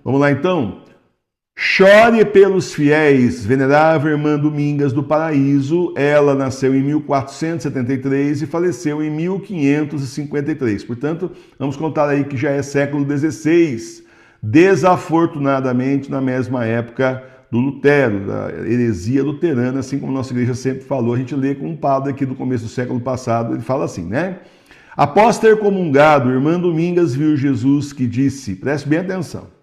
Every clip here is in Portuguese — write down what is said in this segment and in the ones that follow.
Vamos lá então? Chore pelos fiéis, venerável irmã Domingas do Paraíso. Ela nasceu em 1473 e faleceu em 1553. Portanto, vamos contar aí que já é século XVI, desafortunadamente na mesma época do Lutero, da heresia luterana, assim como a nossa igreja sempre falou. A gente lê com um padre aqui do começo do século passado, ele fala assim, né? Após ter comungado, irmã Domingas viu Jesus que disse, preste bem atenção,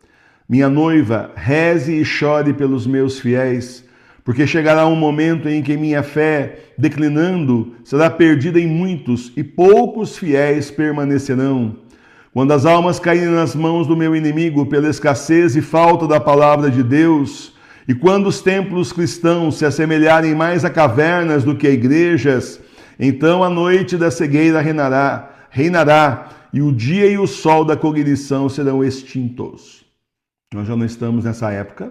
minha noiva, reze e chore pelos meus fiéis, porque chegará um momento em que minha fé, declinando, será perdida em muitos e poucos fiéis permanecerão. Quando as almas caírem nas mãos do meu inimigo pela escassez e falta da palavra de Deus, e quando os templos cristãos se assemelharem mais a cavernas do que a igrejas, então a noite da cegueira reinará, e o dia e o sol da cognição serão extintos. Nós já não estamos nessa época,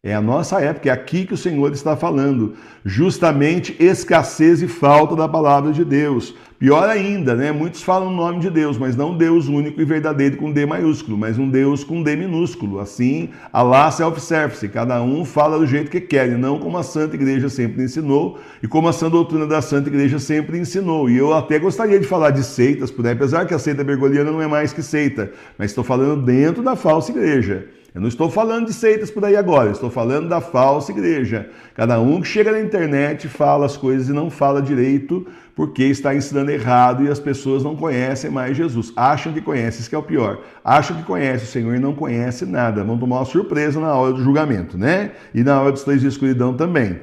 é a nossa época, é aqui que o Senhor está falando, justamente escassez e falta da palavra de Deus. Pior ainda, né? Muitos falam o nome de Deus, mas não Deus único e verdadeiro com D maiúsculo, mas um Deus com D minúsculo. Assim, Allah self-service, cada um fala do jeito que quer, e não como a Santa Igreja sempre ensinou e como a sã doutrina da Santa Igreja sempre ensinou. E eu até gostaria de falar de seitas, apesar que a seita bergoliana não é mais que seita, mas estou falando dentro da falsa igreja. Eu não estou falando de seitas por aí agora, estou falando da falsa igreja. Cada um que chega na internet fala as coisas e não fala direito porque está ensinando errado e as pessoas não conhecem mais Jesus. Acham que conhecem, isso que é o pior. Acham que conhecem o Senhor e não conhecem nada. Vão tomar uma surpresa na hora do julgamento, né? E na hora dos 3 dias de escuridão também.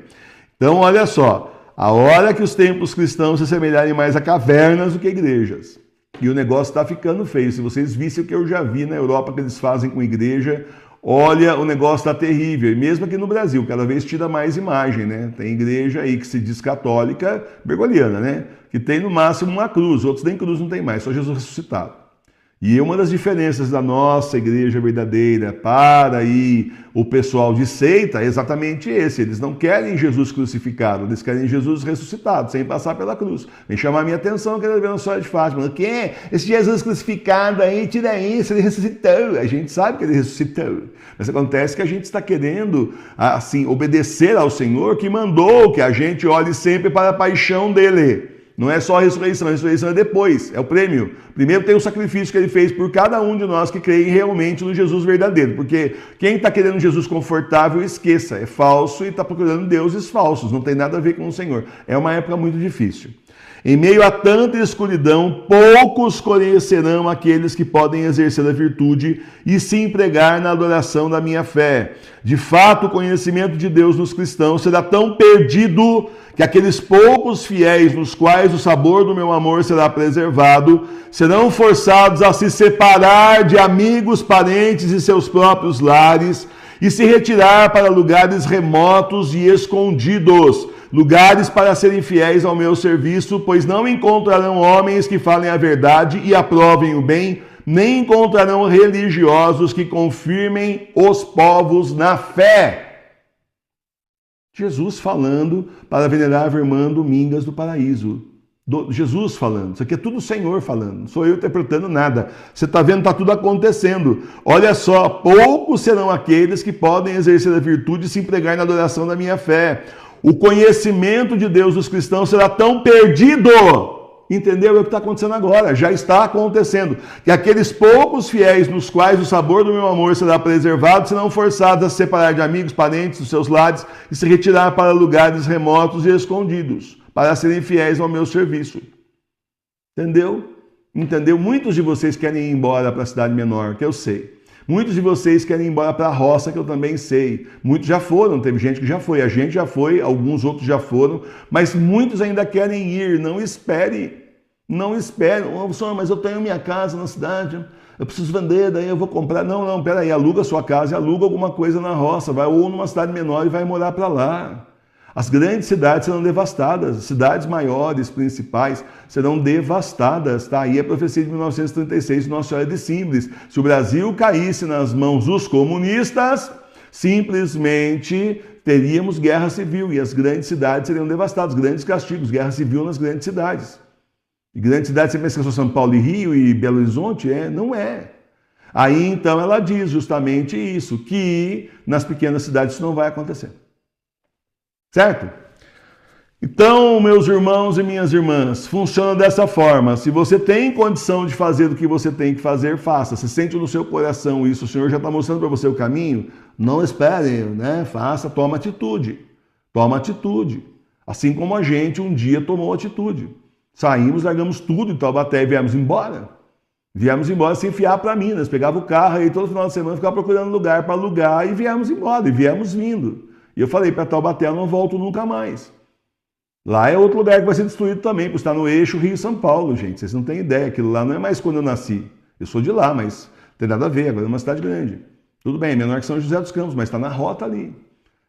Então, olha só, a hora que os templos cristãos se assemelharem mais a cavernas do que a igrejas. E o negócio está ficando feio. Se vocês vissem o que eu já vi na Europa que eles fazem com igreja, olha, o negócio está terrível. E mesmo aqui no Brasil, cada vez tira mais imagem, né? Tem igreja aí que se diz católica, bergoliana, né? Que tem no máximo uma cruz, outros nem cruz não tem mais, só Jesus ressuscitado. E uma das diferenças da nossa igreja verdadeira para aí o pessoal de seita é exatamente esse. Eles não querem Jesus crucificado, eles querem Jesus ressuscitado, sem passar pela cruz. Vem chamar a minha atenção, eu quero ver uma história de Fátima. O quê? Esse Jesus crucificado aí, tira isso, ele ressuscitou. A gente sabe que ele ressuscitou. Mas acontece que a gente está querendo, assim, obedecer ao Senhor que mandou que a gente olhe sempre para a paixão dele. Não é só a ressurreição é depois, é o prêmio. Primeiro tem o sacrifício que ele fez por cada um de nós que creem realmente no Jesus verdadeiro. Porque quem está querendo um Jesus confortável, esqueça, é falso e está procurando deuses falsos, não tem nada a ver com o Senhor. É uma época muito difícil. Em meio a tanta escuridão, poucos conhecerão aqueles que podem exercer a virtude e se empregar na adoração da minha fé. De fato, o conhecimento de Deus nos cristãos será tão perdido que aqueles poucos fiéis nos quais o sabor do meu amor será preservado, serão forçados a se separar de amigos, parentes e seus próprios lares e se retirar para lugares remotos e escondidos, lugares para serem fiéis ao meu serviço, pois não encontrarão homens que falem a verdade e aprovem o bem, nem encontrarão religiosos que confirmem os povos na fé. Jesus falando para a venerável irmã Domingas do Paraíso. Jesus falando. Isso aqui é tudo o Senhor falando. Não sou eu interpretando nada. Você está vendo, está tudo acontecendo. Olha só, poucos serão aqueles que podem exercer a virtude e se empregar na adoração da minha fé. O conhecimento de Deus dos cristãos será tão perdido. Entendeu? É o que está acontecendo agora. Já está acontecendo. Que aqueles poucos fiéis nos quais o sabor do meu amor será preservado serão forçados a se separar de amigos, parentes, dos seus lares e se retirar para lugares remotos e escondidos, para serem fiéis ao meu serviço. Entendeu? Entendeu? Muitos de vocês querem ir embora para a cidade menor, que eu sei. Muitos de vocês querem ir embora para a roça, que eu também sei. Muitos já foram, teve gente que já foi, a gente já foi, alguns outros já foram, mas muitos ainda querem ir. Não espere, não espere. Oh, mas eu tenho minha casa na cidade, eu preciso vender, daí eu vou comprar. Não, peraí, aluga a sua casa e aluga alguma coisa na roça, vai ou numa cidade menor e vai morar para lá. As grandes cidades serão devastadas, as cidades maiores, principais, serão devastadas. Tá aí a profecia de 1936 de Nossa Senhora de Simples. Se o Brasil caísse nas mãos dos comunistas, simplesmente teríamos guerra civil e as grandes cidades seriam devastadas, grandes castigos, guerra civil nas grandes cidades. E grandes cidades, você pensa que são São Paulo e Rio e Belo Horizonte? Não é. Aí então ela diz justamente isso, que nas pequenas cidades isso não vai acontecer. Certo? Então, meus irmãos e minhas irmãs, funciona dessa forma. Se você tem condição de fazer o que você tem que fazer, faça. Se sente no seu coração isso, o Senhor já está mostrando para você o caminho, não espere, né? Faça, toma atitude. Toma atitude. Assim como a gente um dia tomou atitude. Saímos, largamos tudo em Taubaté e viemos embora. Viemos embora sem fiar para Minas. Pegava o carro aí todo final de semana, ficava procurando lugar para alugar e viemos embora. E viemos vindo. E eu falei para Taubaté, eu não volto nunca mais. Lá é outro lugar que vai ser destruído também, porque está no eixo Rio-São Paulo, gente. Vocês não têm ideia. Aquilo lá não é mais quando eu nasci. Eu sou de lá, mas não tem nada a ver. Agora é uma cidade grande. Tudo bem, é menor que São José dos Campos, mas está na rota ali.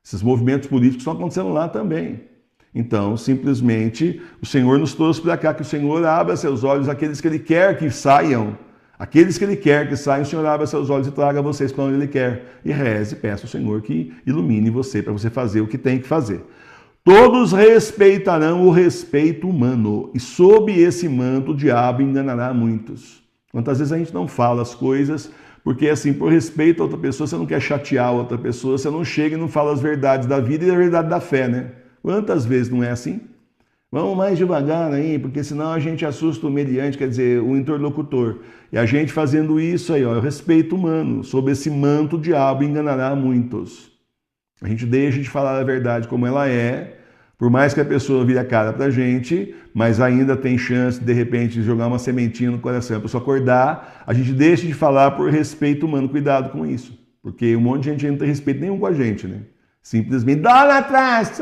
Esses movimentos políticos estão acontecendo lá também. Então, simplesmente, o Senhor nos trouxe para cá, que o Senhor abra seus olhos àqueles que Ele quer que saiam. Aqueles que Ele quer que saiam, o Senhor abra seus olhos e traga vocês para onde Ele quer. E reze, peça ao Senhor que ilumine você, para você fazer o que tem que fazer. Todos respeitarão o respeito humano, e sob esse manto o diabo enganará muitos. Quantas vezes a gente não fala as coisas, porque assim, por respeito a outra pessoa, você não quer chatear a outra pessoa, você não chega e não fala as verdades da vida e a verdade da fé, né? Quantas vezes não é assim? Vamos mais devagar aí, porque senão a gente assusta o mediante, quer dizer, o interlocutor. E a gente fazendo isso aí, ó, é o respeito humano. Sob esse manto o diabo enganará muitos. A gente deixa de falar a verdade como ela é, por mais que a pessoa vire a cara pra gente, mas ainda tem chance de repente de jogar uma sementinha no coração, a pessoa acordar, a gente deixa de falar por respeito humano. Cuidado com isso, porque um monte de gente não tem respeito nenhum com a gente, né? Simplesmente, dá lá atrás,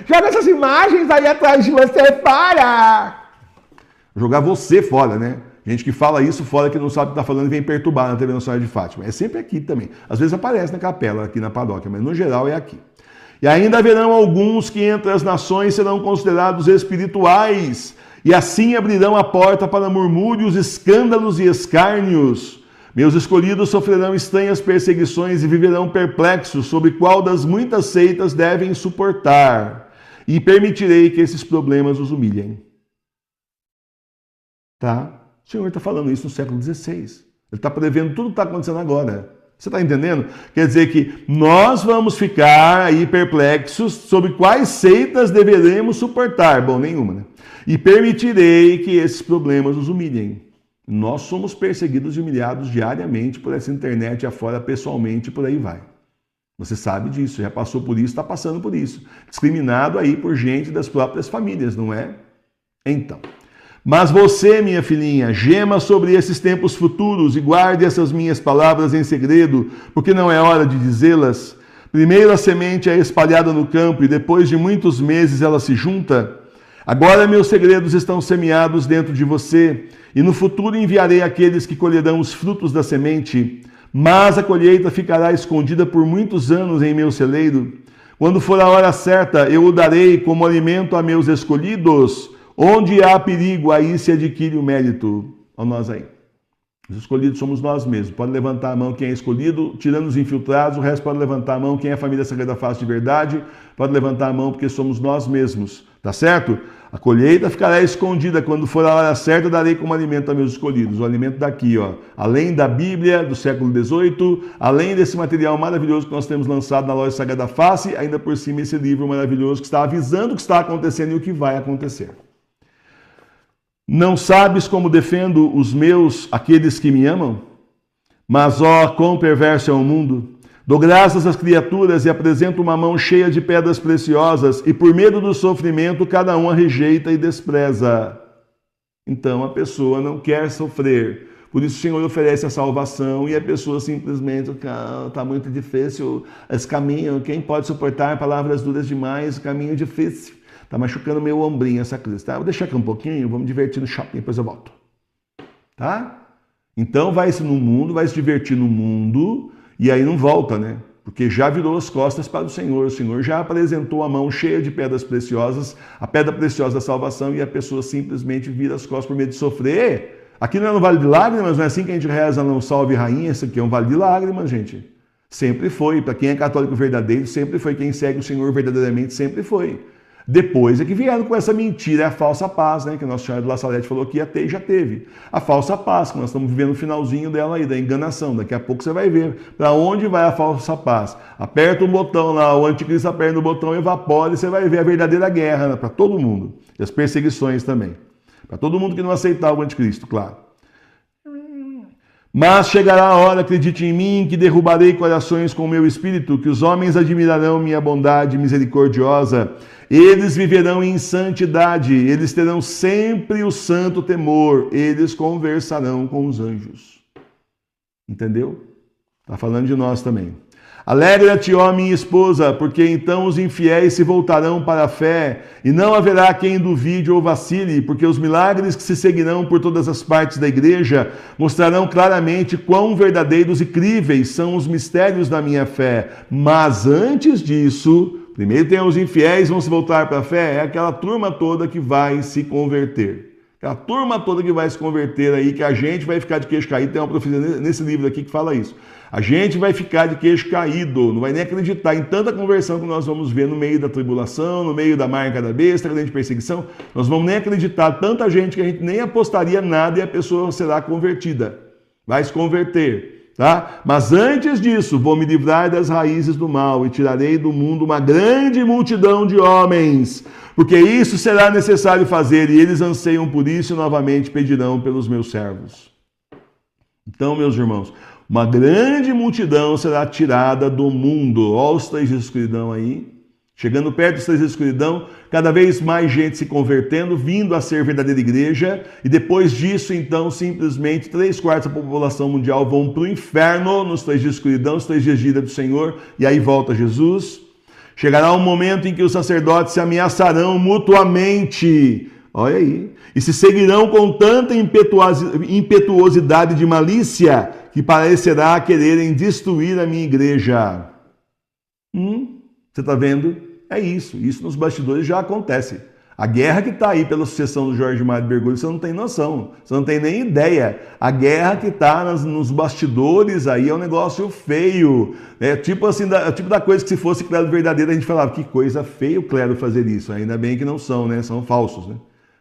joga essas imagens aí atrás de você, para! Jogar você fora, né? Gente que fala isso fora, que não sabe o que está falando e vem perturbar na TV Nossa Senhora de Fátima. É sempre aqui também. Às vezes aparece na capela, aqui na paróquia, mas no geral é aqui. E ainda haverão alguns que entre as nações serão considerados espirituais, e assim abrirão a porta para murmúrios, escândalos e escárnios. Meus escolhidos sofrerão estranhas perseguições e viverão perplexos sobre qual das muitas seitas devem suportar, e permitirei que esses problemas os humilhem. Tá? O Senhor está falando isso no século XVI. Ele está prevendo tudo que está acontecendo agora. Você está entendendo? Quer dizer que nós vamos ficar aí perplexos sobre quais seitas deveremos suportar. Bom, nenhuma, né? E permitirei que esses problemas os humilhem. Nós somos perseguidos e humilhados diariamente por essa internet afora, pessoalmente, por aí vai. Você sabe disso, já passou por isso, está passando por isso. Discriminado aí por gente das próprias famílias, não é? Então... Mas você, minha filhinha, gema sobre esses tempos futuros e guarde essas minhas palavras em segredo, porque não é hora de dizê-las. Primeiro a semente é espalhada no campo e depois de muitos meses ela se junta. Agora meus segredos estão semeados dentro de você, e no futuro enviarei aqueles que colherão os frutos da semente, mas a colheita ficará escondida por muitos anos em meu celeiro. Quando for a hora certa, eu o darei como alimento a meus escolhidos. Onde há perigo, aí se adquire o mérito. Olha nós aí. Os escolhidos somos nós mesmos. Pode levantar a mão quem é escolhido, tirando os infiltrados, o resto pode levantar a mão quem é a família Sagrada Face de verdade, pode levantar a mão porque somos nós mesmos. Tá certo? A colheita ficará escondida. Quando for a hora certa, darei como alimento a meus escolhidos. O alimento daqui, ó. Além da Bíblia do século XVIII, além desse material maravilhoso que nós temos lançado na loja Sagrada Face, ainda por cima esse livro maravilhoso que está avisando o que está acontecendo e o que vai acontecer. Não sabes como defendo os meus, aqueles que me amam? Mas, ó, quão perverso é o mundo! Dou graças às criaturas e apresento uma mão cheia de pedras preciosas, e por medo do sofrimento, cada um a rejeita e despreza. Então, a pessoa não quer sofrer. Por isso o Senhor oferece a salvação, e a pessoa simplesmente, está muito difícil esse caminho, quem pode suportar palavras duras demais, caminho difícil. Está machucando meu ombrinho essa crise, tá? Vou deixar aqui um pouquinho, vamos divertir no shopping, depois eu volto. Tá? Então vai se divertir no mundo, e aí não volta, né? Porque já virou as costas para o Senhor já apresentou a mão cheia de pedras preciosas, a pedra preciosa da salvação, e a pessoa simplesmente vira as costas por medo de sofrer. Aqui não é no Vale de Lágrimas, não é assim que a gente reza, não salve rainha, isso aqui é um Vale de Lágrimas, gente. Sempre foi, para quem é católico verdadeiro, sempre foi, quem segue o Senhor verdadeiramente, sempre foi. Depois é que vieram com essa mentira, a falsa paz, né? Que Nossa Senhora de La Salete falou que ia ter e já teve. A falsa paz, que nós estamos vivendo o finalzinho dela aí, da enganação. Daqui a pouco você vai ver para onde vai a falsa paz. Aperta um botão lá, o anticristo aperta o botão, evapora e você vai ver a verdadeira guerra, né? Para todo mundo. E as perseguições também. Para todo mundo que não aceitar o anticristo, claro. Mas chegará a hora, acredite em mim, que derrubarei corações com o meu espírito, que os homens admirarão minha bondade misericordiosa. Eles viverão em santidade, eles terão sempre o santo temor, eles conversarão com os anjos. Entendeu? Está falando de nós também. Alegra-te, ó minha esposa, porque então os infiéis se voltarão para a fé, e não haverá quem duvide ou vacile, porque os milagres que se seguirão por todas as partes da igreja mostrarão claramente quão verdadeiros e críveis são os mistérios da minha fé. Mas antes disso, primeiro tem os infiéis vão se voltar para a fé, é aquela turma toda que vai se converter. Aquela turma toda que vai se converter aí, que a gente vai ficar de queixo caído. Tem uma profecia nesse livro aqui que fala isso. A gente vai ficar de queixo caído, não vai nem acreditar em tanta conversão que nós vamos ver no meio da tribulação, no meio da marca da besta, grande perseguição. Nós vamos nem acreditar, tanta gente que a gente nem apostaria nada e a pessoa será convertida. Vai se converter, tá? Mas antes disso, vou me livrar das raízes do mal e tirarei do mundo uma grande multidão de homens, porque isso será necessário fazer e eles anseiam por isso e novamente pedirão pelos meus servos. Então, meus irmãos, uma grande multidão será tirada do mundo. Olha os 3 dias de escuridão aí. Chegando perto dos 3 dias de escuridão, cada vez mais gente se convertendo, vindo a ser verdadeira igreja. E depois disso, então, simplesmente 3/4 da população mundial vão para o inferno nos 3 dias de escuridão, os 3 dias de ira do Senhor. E aí volta Jesus. Chegará um momento em que os sacerdotes se ameaçarão mutuamente. Olha aí. E se seguirão com tanta impetuosidade de malícia que parecerá quererem destruir a minha igreja. Você está vendo? É isso. Isso nos bastidores já acontece. A guerra que está aí pela sucessão do Jorge Mário Bergoglio, você não tem noção. Você não tem nem ideia. A guerra que está nos bastidores aí é um negócio feio. É tipo assim, tipo da coisa que se fosse clero verdadeiro, a gente falava, que coisa feia o clero fazer isso. Ainda bem que não são, né? São falsos, né?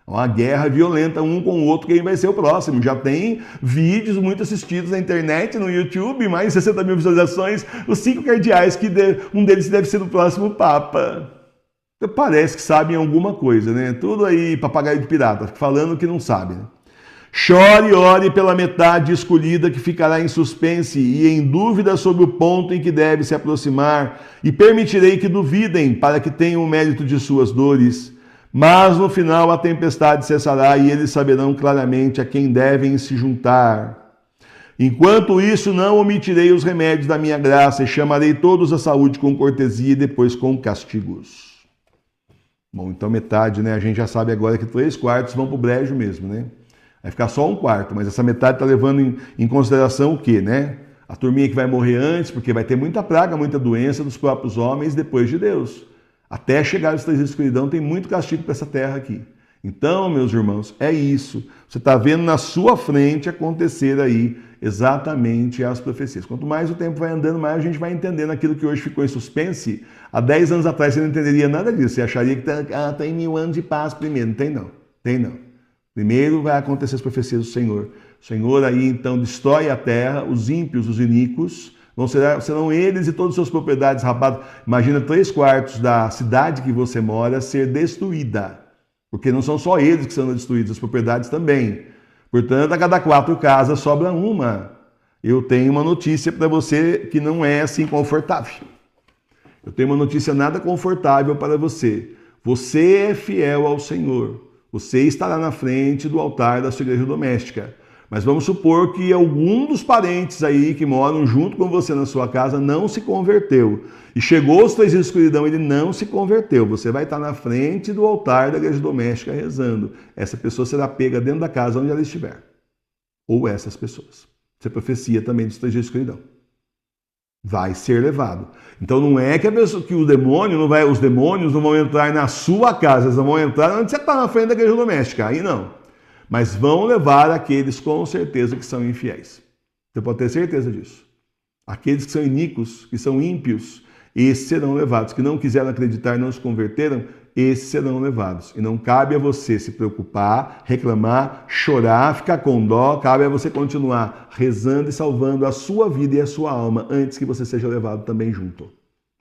Uma guerra violenta um com o outro, quem vai ser o próximo. Já tem vídeos muito assistidos na internet, no YouTube, mais de 60 mil visualizações, os 5 cardeais, que um deles deve ser o próximo Papa. Parece que sabem alguma coisa, né? Tudo aí papagaio de pirata, falando que não sabe, né? Chore e ore pela metade escolhida que ficará em suspense e em dúvida sobre o ponto em que deve se aproximar, e permitirei que duvidem, para que tenham o mérito de suas dores. Mas no final a tempestade cessará e eles saberão claramente a quem devem se juntar. Enquanto isso, não omitirei os remédios da minha graça e chamarei todos à saúde com cortesia e depois com castigos. Bom, então metade, né? A gente já sabe agora que 3/4 vão para o brejo mesmo, né? Vai ficar só 1/4, mas essa metade está levando em consideração o quê, né? A turminha que vai morrer antes, porque vai ter muita praga, muita doença dos próprios homens depois de Deus. Até chegar aos 3 dias de escuridão, tem muito castigo para essa terra aqui. Então, meus irmãos, é isso. Você está vendo na sua frente acontecer aí exatamente as profecias. Quanto mais o tempo vai andando, mais a gente vai entendendo aquilo que hoje ficou em suspense. Há 10 anos atrás você não entenderia nada disso. Você acharia que tem 1000 anos de paz primeiro. Não tem não. Tem não. Primeiro vai acontecer as profecias do Senhor. O Senhor aí então destrói a terra, os ímpios, os iníquos, serão eles e todas as suas propriedades rapadas. Imagina 3/4 da cidade que você mora ser destruída. Porque não são só eles que são destruídos, as propriedades também. Portanto, a cada 4 casas sobra uma. Eu tenho uma notícia para você que não é assim confortável. Eu tenho uma notícia nada confortável para você. Você é fiel ao Senhor. Você estará na frente do altar da sua igreja doméstica. Mas vamos supor que algum dos parentes aí que moram junto com você na sua casa não se converteu. E chegou aos 3 dias de escuridão, ele não se converteu. Você vai estar na frente do altar da igreja doméstica rezando. Essa pessoa será pega dentro da casa onde ela estiver. Ou essas pessoas. Isso é profecia também dos 3 dias de escuridão. Vai ser levado. Então não é que os demônios não vão entrar na sua casa, eles não vão entrar onde você está na frente da igreja doméstica. Aí não. Mas vão levar aqueles com certeza que são infiéis. Você pode ter certeza disso. Aqueles que são iníquos, que são ímpios, esses serão levados. Que não quiseram acreditar, não se converteram, esses serão levados. E não cabe a você se preocupar, reclamar, chorar, ficar com dó. Cabe a você continuar rezando e salvando a sua vida e a sua alma antes que você seja levado também junto.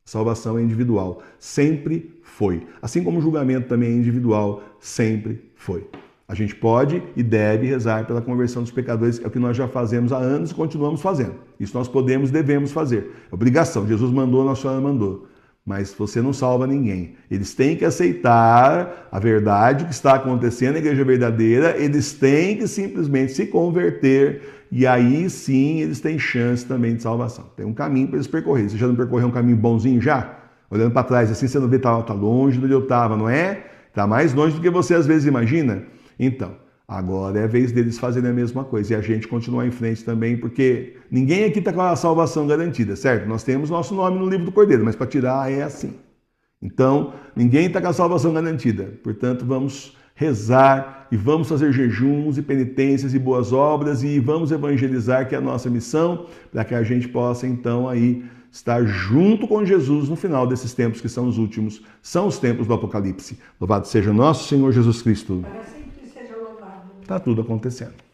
Salvação é individual, sempre foi. Assim como o julgamento também é individual, sempre foi. A gente pode e deve rezar pela conversão dos pecadores, é o que nós já fazemos há anos e continuamos fazendo. Isso nós podemos e devemos fazer. É obrigação. Jesus mandou, Nossa Senhora mandou. Mas você não salva ninguém. Eles têm que aceitar a verdade, o que está acontecendo na igreja verdadeira, eles têm que simplesmente se converter e aí sim eles têm chance também de salvação. Tem um caminho para eles percorrerem. Você já não percorreu um caminho bonzinho já? Olhando para trás assim, você não vê que está longe de onde eu estava, não é? Está mais longe do que você às vezes imagina. Então, agora é a vez deles fazerem a mesma coisa e a gente continuar em frente também, porque ninguém aqui está com a salvação garantida, certo? Nós temos nosso nome no livro do Cordeiro, mas para tirar é assim. Então, ninguém está com a salvação garantida. Portanto, vamos rezar e vamos fazer jejuns e penitências e boas obras e vamos evangelizar, que é a nossa missão, para que a gente possa então aí estar junto com Jesus no final desses tempos que são os últimos, são os tempos do Apocalipse. Louvado seja nosso Senhor Jesus Cristo. Está tudo acontecendo.